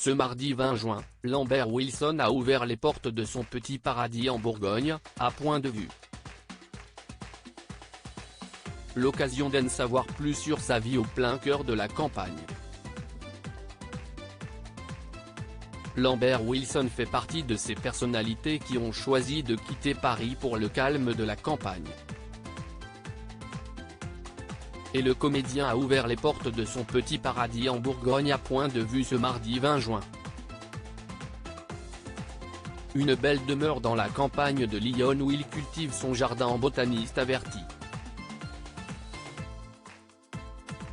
Ce mardi 20 juin, Lambert Wilson a ouvert les portes de son petit paradis en Bourgogne, à Point de Vue. L'occasion d'en savoir plus sur sa vie au plein cœur de la campagne. Lambert Wilson fait partie de ces personnalités qui ont choisi de quitter Paris pour le calme de la campagne. Et le comédien a ouvert les portes de son petit paradis en Bourgogne à Point de Vue ce mardi 20 juin. Une belle demeure dans la campagne de Lyon où il cultive son jardin en botaniste averti.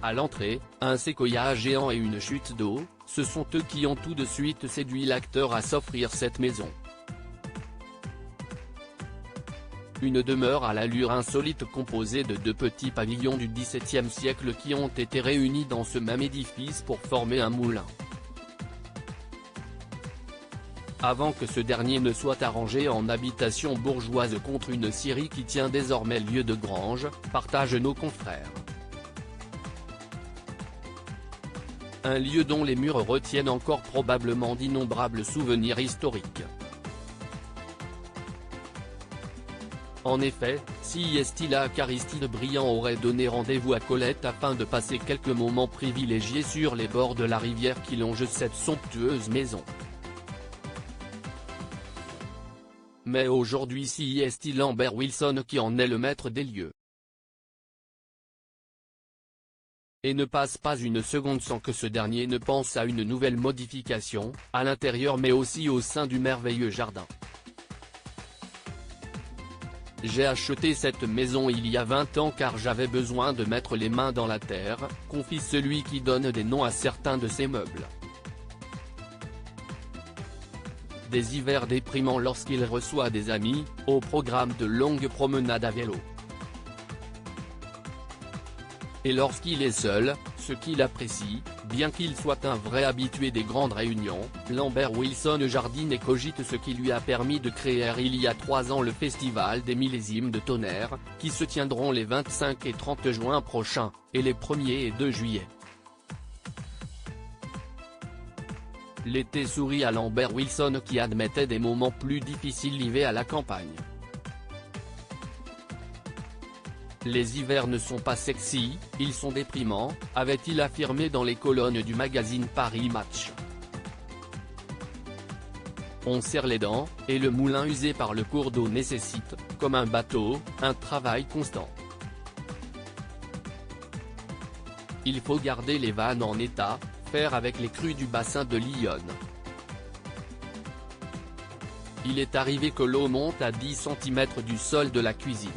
À l'entrée, un séquoia géant et une chute d'eau, ce sont eux qui ont tout de suite séduit l'acteur à s'offrir cette maison. Une demeure à l'allure insolite composée de deux petits pavillons du XVIIe siècle qui ont été réunis dans ce même édifice pour former un moulin. Avant que ce dernier ne soit arrangé en habitation bourgeoise contre une scierie qui tient désormais lieu de grange, partagent nos confrères. Un lieu dont les murs retiennent encore probablement d'innombrables souvenirs historiques. En effet, si Estilla Caristide Briand aurait donné rendez-vous à Colette afin de passer quelques moments privilégiés sur les bords de la rivière qui longe cette somptueuse maison. Mais aujourd'hui c'est Lambert Wilson qui en est le maître des lieux. Et ne passe pas une seconde sans que ce dernier ne pense à une nouvelle modification, à l'intérieur mais aussi au sein du merveilleux jardin. J'ai acheté cette maison il y a 20 ans car j'avais besoin de mettre les mains dans la terre, confie celui qui donne des noms à certains de ses meubles. Des hivers déprimants lorsqu'il reçoit des amis, au programme de longues promenades à vélo. Et lorsqu'il est seul, ce qu'il apprécie, bien qu'il soit un vrai habitué des grandes réunions, Lambert Wilson jardine et cogite ce qui lui a permis de créer il y a 3 ans le Festival des Millésimes de Tonnerre, qui se tiendront les 25 et 30 juin prochains, et les 1er et 2 juillet. L'été sourit à Lambert Wilson qui admettait des moments plus difficiles liés à la campagne. Les hivers ne sont pas sexy, ils sont déprimants, avait-il affirmé dans les colonnes du magazine Paris Match. On serre les dents, et le moulin usé par le cours d'eau nécessite, comme un bateau, un travail constant. Il faut garder les vannes en état, faire avec les crues du bassin de Lyon. Il est arrivé que l'eau monte à 10 cm du sol de la cuisine.